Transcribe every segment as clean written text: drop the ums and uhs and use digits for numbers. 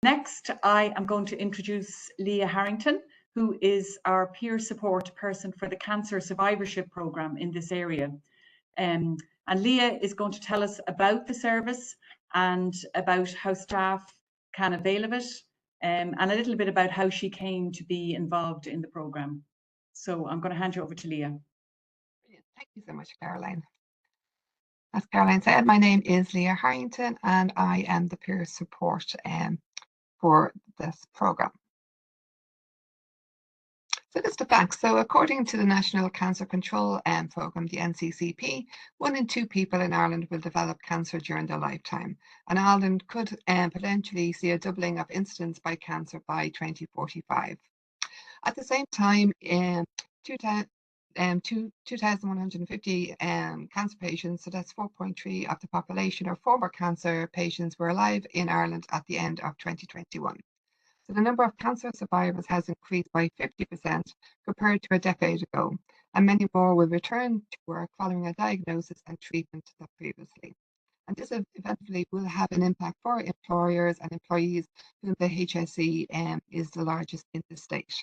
Next, I am going to introduce Leah Harrington, who is our peer support person for the Cancer Survivorship Programme in this area. And Leah is going to tell us about the service and about how staff can avail of it, and a little bit about how she came to be involved in the programme. So I'm going to hand you over to Leah. Thank you so much, Caroline. As Caroline said, my name is Leah Harrington and I am the peer support for this programme. So just the facts. So according to the National Cancer Control Programme, the NCCP, 1 in 2 people in Ireland will develop cancer during their lifetime. And Ireland could potentially see a doubling of incidence by cancer by 2045. At the same time, 2,150 cancer patients, so that's 4.3% of the population of former cancer patients, were alive in Ireland at the end of 2021. So the number of cancer survivors has increased by 50% compared to a decade ago, and many more will return to work following a diagnosis and treatment than previously. And this eventually will have an impact for employers and employees, whom the HSE is the largest in the state.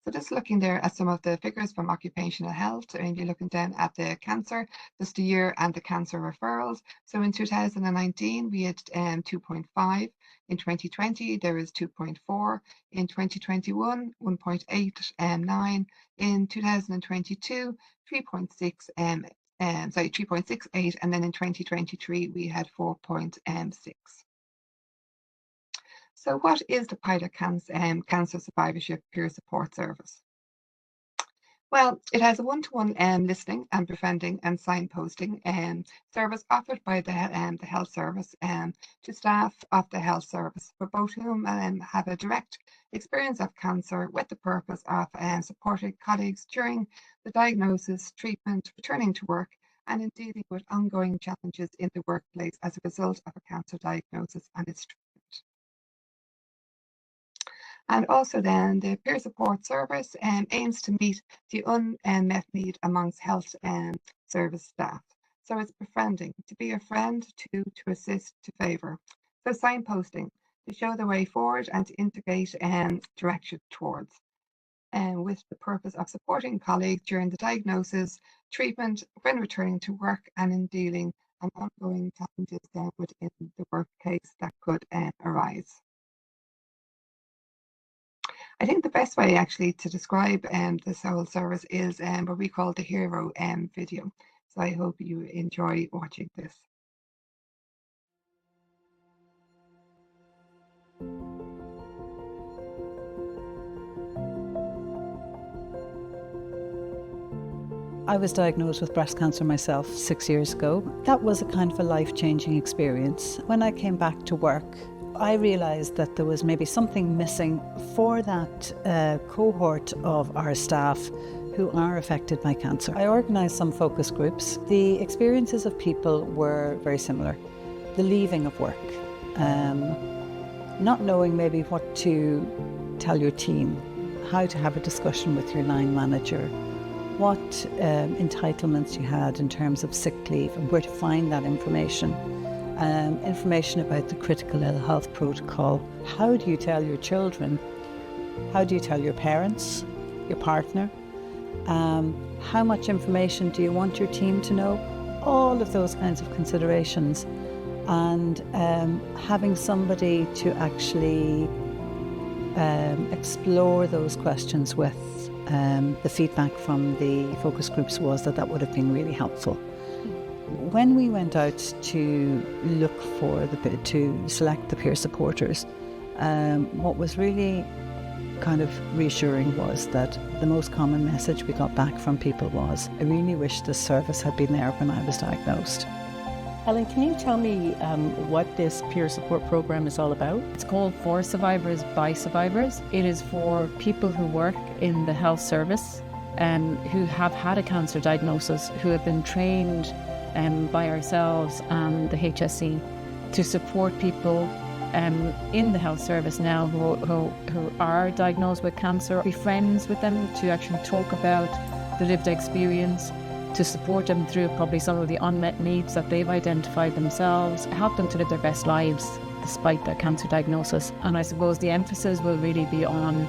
So just looking there at some of the figures from occupational health, and you're looking down at the cancer, just the year and the cancer referrals. So in 2019, we had 2.5. In 2020, there is 2.4. In 2021, 1.89. In 2022, 3.68. And then in 2023, we had 4.6. So what is the Pilot Cancer Survivorship Peer Support Service? Well, it has a one-to-one listening and befriending and signposting service offered by the health service to staff of the health service, for both whom have a direct experience of cancer, with the purpose of supporting colleagues during the diagnosis, treatment, returning to work, and in dealing with ongoing challenges in the workplace as a result of a cancer diagnosis and its treatment. And also then the peer support service aims to meet the unmet need amongst health service staff. So it's befriending, to be a friend, to assist, to favour. So signposting, to show the way forward and to indicate direction towards. With the purpose of supporting colleagues during the diagnosis, treatment, when returning to work, and in dealing and ongoing challenges within the workplace that could arise. I think the best way actually to describe this whole service is what we call the hero video. So I hope you enjoy watching this. I was diagnosed with breast cancer myself 6 years ago. That was a kind of a life-changing experience. When I came back to work, I realised that there was maybe something missing for that cohort of our staff who are affected by cancer. I organised some focus groups. The experiences of people were very similar. The leaving of work, not knowing maybe what to tell your team, how to have a discussion with your line manager, what entitlements you had in terms of sick leave and where to find that information. Information about the critical ill health protocol. How do you tell your children? How do you tell your parents, your partner? How much information do you want your team to know? All of those kinds of considerations, and having somebody to actually explore those questions with. The feedback from the focus groups was that would have been really helpful. When we went out to look for to select the peer supporters, what was really kind of reassuring was that the most common message we got back from people was, I really wish this service had been there when I was diagnosed. Helen, can you tell me what this peer support program is all about? It's called For Survivors by Survivors. It is for people who work in the health service and who have had a cancer diagnosis, who have been trained by ourselves and the HSE to support people in the health service now who are diagnosed with cancer, be friends with them, to actually talk about the lived experience, to support them through probably some of the unmet needs that they've identified themselves, help them to live their best lives despite their cancer diagnosis. And I suppose the emphasis will really be on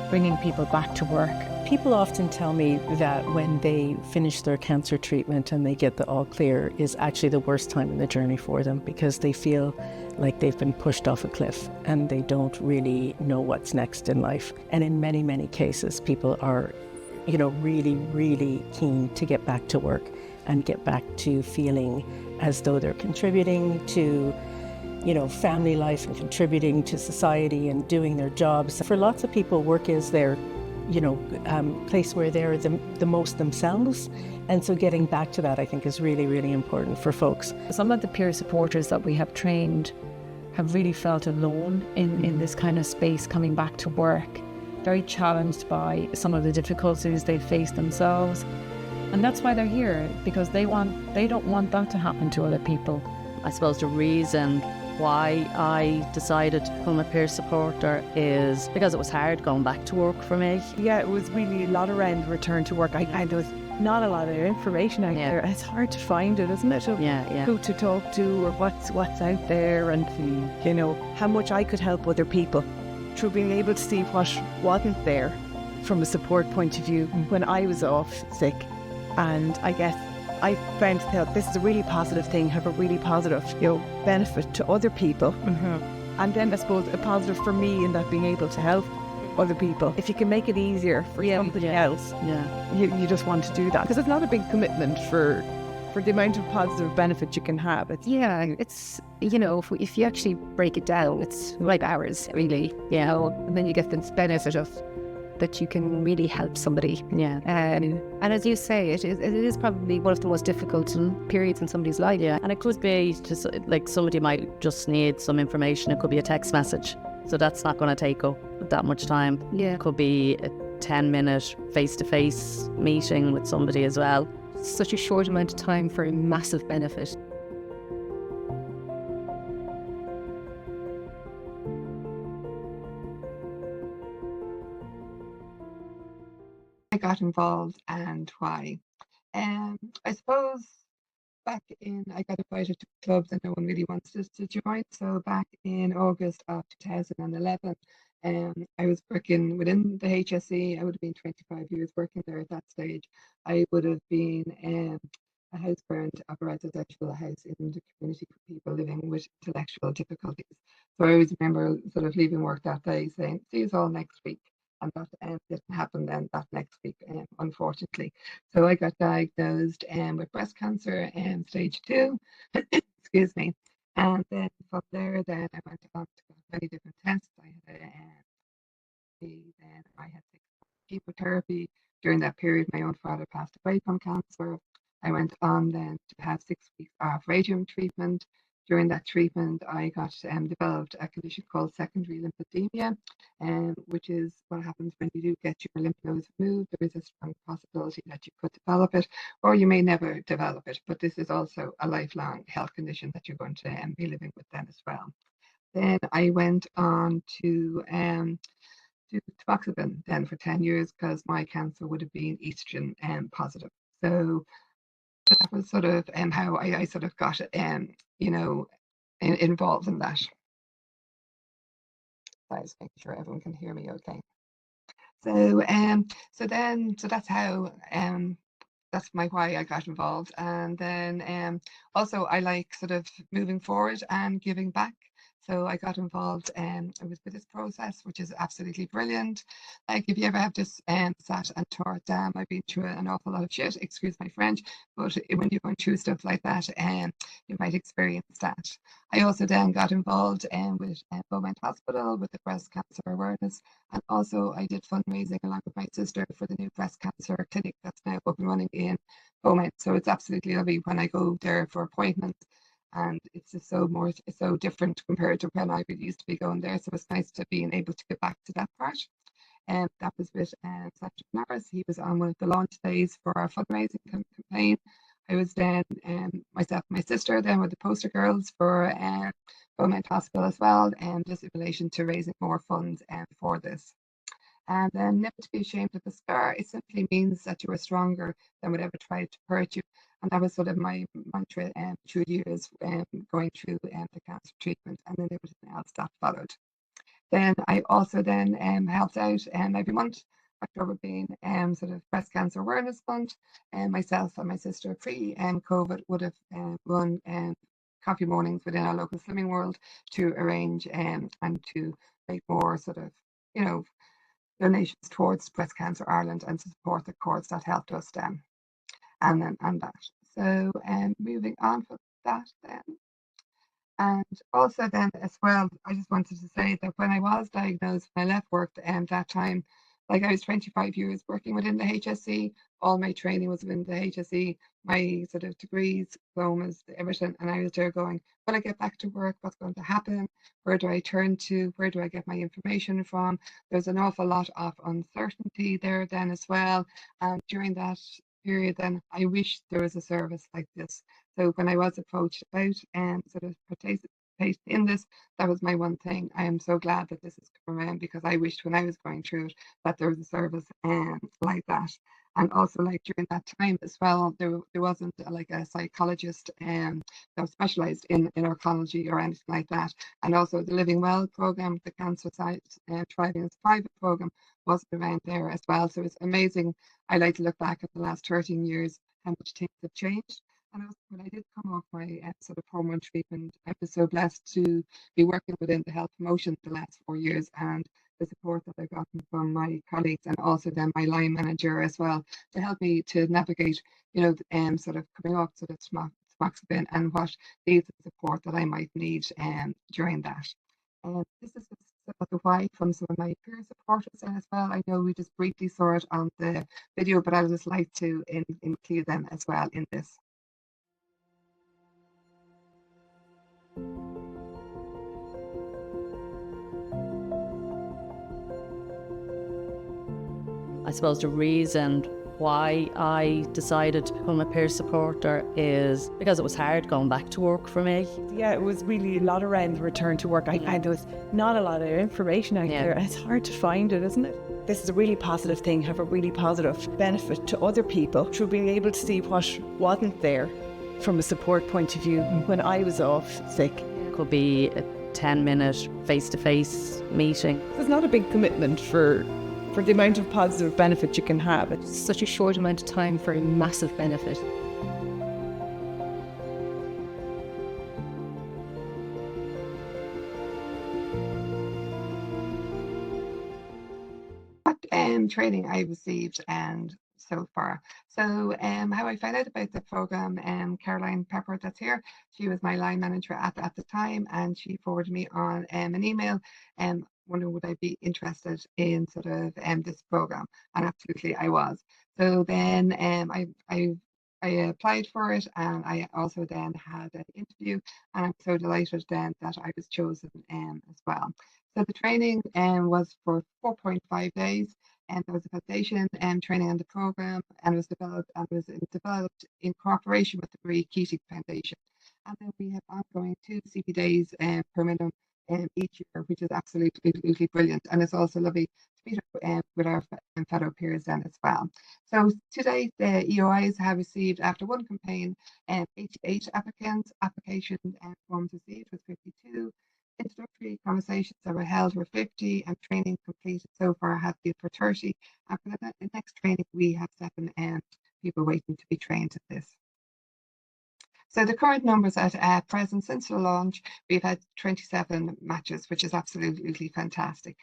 bringing people back to work. People often tell me that when they finish their cancer treatment and they get the all clear is actually the worst time in the journey for them, because they feel like they've been pushed off a cliff and they don't really know what's next in life. And in many, many cases, people are, really, really keen to get back to work and get back to feeling as though they're contributing to family life and contributing to society and doing their jobs. For lots of people, work is their place where they're the most themselves. And so getting back to that, I think, is really, really important for folks. Some of the peer supporters that we have trained have really felt alone in this kind of space coming back to work, very challenged by some of the difficulties they face themselves. And that's why they're here, because they don't want that to happen to other people. I suppose the reason why I decided to become a peer supporter is because it was hard going back to work for me. Yeah, it was really a lot around return to work. There was not a lot of information out there. It's hard to find it, isn't it? Of who to talk to or what's out there, and how much I could help other people through being able to see what wasn't there from a support point of view when I was off sick. And I guess I found that this is a really positive thing, have a really positive, benefit to other people. Mm-hmm. And then I suppose a positive for me in that being able to help other people. If you can make it easier for somebody else, you just want to do that. Because it's not a big commitment for the amount of positive benefit you can have. It's if you actually break it down, it's like hours, really, and then you get this benefit of that you can really help somebody. And as you say, it is probably one of the most difficult periods in somebody's life. And it could be just like somebody might just need some information. It could be a text message, so that's not going to take up that much time. It could be a 10-minute face-to-face meeting with somebody as well. Such a short amount of time for a massive benefit. I got involved and why. I suppose I got invited to clubs and no one really wants us to join. So back in August of 2011, I was working within the HSE. I would have been 25 years working there at that stage. I would have been a house parent of a residential house in the community for people living with intellectual difficulties. So I always remember sort of leaving work that day saying, see you all next week. And that didn't happen then that next week, unfortunately. So I got diagnosed with breast cancer, stage 2, excuse me. And then from there, then I went on to many different tests. I had 6 chemotherapy. During that period, my own father passed away from cancer. I went on then to have 6 weeks of radium treatment. During that treatment, I got developed a condition called secondary lymphedema, which is what happens when you do get your lymph nodes removed. There is a strong possibility that you could develop it, or you may never develop it. But this is also a lifelong health condition that you're going to be living with then as well. Then I went on to tamoxifen then for 10 years because my cancer would have been estrogen positive. So that was sort of how I sort of got involved in that. I was making sure everyone can hear me okay. So that's how that's why I got involved. And then also I like sort of moving forward and giving back. So I got involved with this process, which is absolutely brilliant. Like if you ever have just sat and tore it down, I've been through an awful lot of shit, excuse my French, but when you're going through stuff like that, you might experience that. I also then got involved with Beaumont Hospital with the breast cancer awareness, and also I did fundraising along with my sister for the new breast cancer clinic that's now up and running in Beaumont. So it's absolutely lovely when I go there for appointments. And it's just so different compared to when I used to be going there. So it's nice to being able to get back to that part. And that was with Patrick Norris. He was on one of the launch days for our fundraising campaign. I was then myself and my sister then were the poster girls for Beaumont Hospital as well, just in relation to raising more funds for this. And then never to be ashamed of the scar. It simply means that you are stronger than whatever tried to hurt you. And that was sort of my mantra through years going through the cancer treatment, and then everything else that followed. Then I also then helped out every month, October being sort of Breast Cancer Awareness Month, and myself and my sister pre-COVID would have run coffee mornings within our local slimming world to arrange and to make more sort of, you know, donations towards Breast Cancer Ireland and to support the cause that helped us then and that. So moving on from that then. And also then as well, I just wanted to say that when I was diagnosed, when I left work that time, like I was 25 years working within the HSE, all my training was within the HSE, my sort of degrees, diplomas, everything, and I was there going, when I get back to work, what's going to happen? Where do I turn to? Where do I get my information from? There's an awful lot of uncertainty there then as well. And during that period then, I wish there was a service like this. So when I was approached about sort of participate in this, that was my one thing. I am so glad that this has come around, because I wished when I was going through it that there was a service like that. And also, like during that time as well, there wasn't like a psychologist that was specialised in oncology or anything like that. And also the Living Well program, the Cancer Site Thriving as a Private program, wasn't around there as well. So it's amazing. I like to look back at the last 13 years, how much things have changed. And also, when I did come off my sort of hormone treatment, I was so blessed to be working within the health promotion the last 4 years, and the support that I've gotten from my colleagues and also then my line manager as well to help me to navigate, you know, sort of coming off sort of tamoxifen and what needs of support that I might need during that. This is the why from some of my peer supporters as well. I know we just briefly saw it on the video, but I would just like to include them as well in this. I suppose the reason why I decided to become a peer supporter is because it was hard going back to work for me. Yeah, it was really a lot around return to work. There was not a lot of information out there. It's hard to find it, isn't it? This is a really positive thing, have a really positive benefit to other people through being able to see what wasn't there from a support point of view when I was off sick. It could be a 10-minute face-to-face meeting. It's not a big commitment for the amount of positive benefit you can have. It's such a short amount of time for a massive benefit. What training I received and so far. So how I found out about the program, Caroline Pepper that's here, she was my line manager at the time, and she forwarded me on an email wondering would I be interested in sort of this program, and absolutely I was. So then I applied for it, and I also then had an interview, and I'm so delighted then that I was chosen as well. So the training was for 4.5 days, and there was a foundation training on the program, and it was developed in cooperation with the Marie Keating Foundation. And then we have ongoing 2 CP days per minimum each year, which is absolutely brilliant. And it's also lovely to meet up with our fellow peers then as well. So to date, the EOIs have received, after one campaign, 88 applicants. Application forms received was 52. Introductory conversations that were held were 50, and training completed so far have been for 30. And for the next training, we have 7 people waiting to be trained in this. So the current numbers at present, since the launch, we've had 27 matches, which is absolutely fantastic.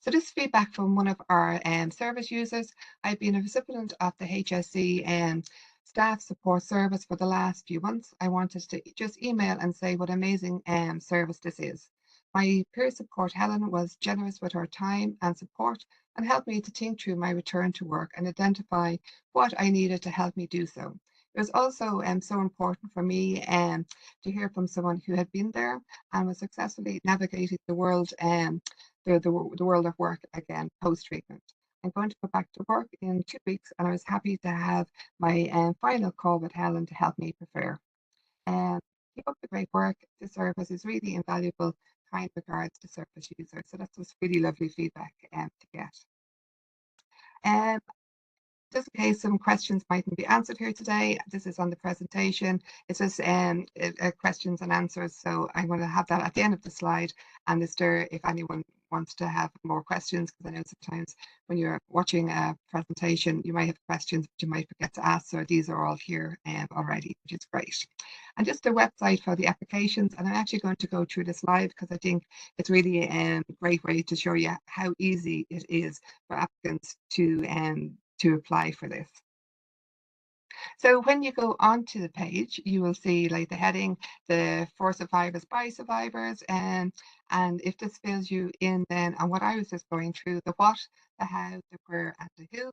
So this feedback from one of our service users. I've been a recipient of the HSE staff support service for the last few months. I wanted to just email and say what amazing service this is. My peer support, Helen, was generous with her time and support and helped me to think through my return to work and identify what I needed to help me do so. It was also so important for me to hear from someone who had been there and was successfully navigating the world, the world of work again post-treatment. I'm going to go back to work in 2 weeks, and I was happy to have my final call with Helen to help me prepare. Keep up the great work. This service is really invaluable kind regards to service users. So that's just really lovely feedback to get. Just in case some questions mightn't be answered here today, this is on the presentation. It's just questions and answers. So I'm going to have that at the end of the slide. And if anyone wants to have more questions, because I know sometimes when you're watching a presentation, you might have questions that you might forget to ask. So these are all here already, which is great. And just a website for the applications. And I'm actually going to go through this live because I think it's really a great way to show you how easy it is for applicants to apply for this. So when you go onto the page, you will see like the heading, the for survivors, by survivors, and if this fills you in then on what I was just going through, the what, the how, the where, and the who,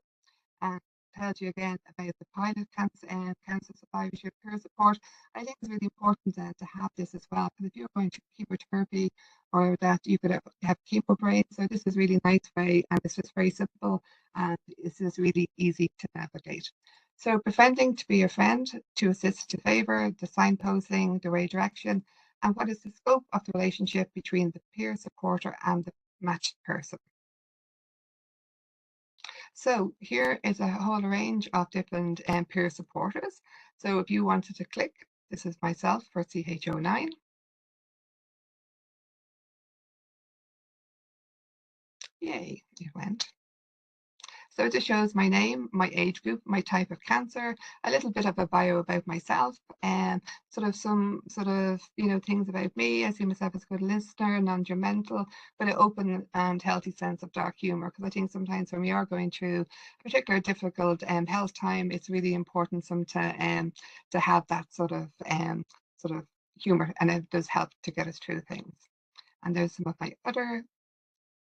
and tells you again about the pilot cancer survivorship peer support. I think it's really important to have this as well, because if you're going through chemotherapy or that you could have chemo brain, so this is really nice way, and it's just very simple, and this is really easy to navigate. So befriending to be your friend, to assist to favor, the signposting, the right direction, and what is the scope of the relationship between the peer supporter and the matched person. So here is a whole range of different peer supporters. So if you wanted to click, this is myself for CH09. Yay, it went. So it just shows my name, my age group, my type of cancer, a little bit of a bio about myself, and some things about me. I see myself as a good listener, non-judgmental, but an open and healthy sense of dark humor. Because I think sometimes when we are going through a particular difficult health time, it's really important to have that sort of humor, and it does help to get us through things. And there's some of my other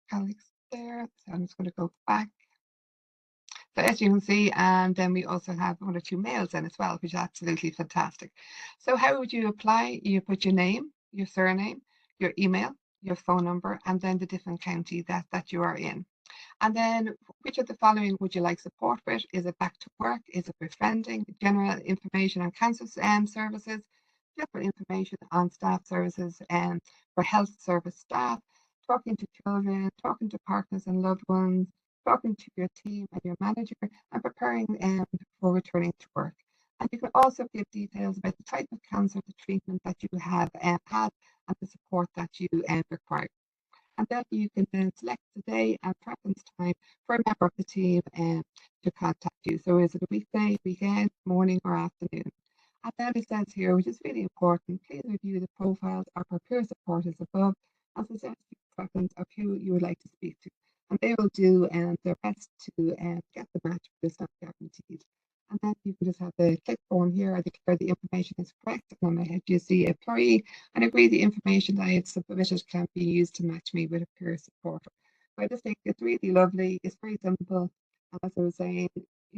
colleagues there. So I'm just going to go back. So as you can see, and then we also have 1 or 2 males in as well, which is absolutely fantastic. So how would you apply? You put your name, your surname, your email, your phone number, and then the different county that you are in. And then which of the following would you like support with? Is it back to work? Is it befriending? General information on cancer services? General information on staff services and for health service staff? Talking to children, talking to partners and loved ones, talking to your team and your manager, and preparing for returning to work. And you can also give details about the type of cancer, the treatment that you have had, and the support that you require. And then you can then select the day and preference time for a member of the team to contact you. So is it a weekday, weekend, morning, or afternoon? And then it says here, which is really important, please review the profiles of our peer supporters above and suggest your preference of who you would like to speak to. And they will do their best to get the match, but it's not guaranteed. And then you can just have the click form here. I declare the information is correct. And on my head, you see employee and agree the information that I have submitted can be used to match me with a peer supporter. So I just think it's really lovely. It's very simple. And as I was saying,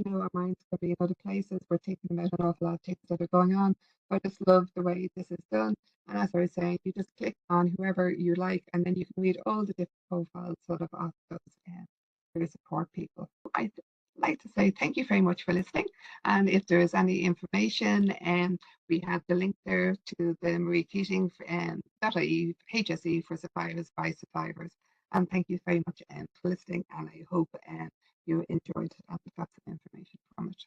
our minds could be in other places. We're thinking about an awful lot of things that are going on. So I just love the way this is done. And as I was saying, you just click on whoever you like, and then you can read all the different profiles of those peer support people. I'd like to say thank you very much for listening. And if there is any information, we have the link there to the Marie Keating .ie HSE for survivors by survivors. And thank you very much for listening. And I hope you enjoyed it and got some information from it.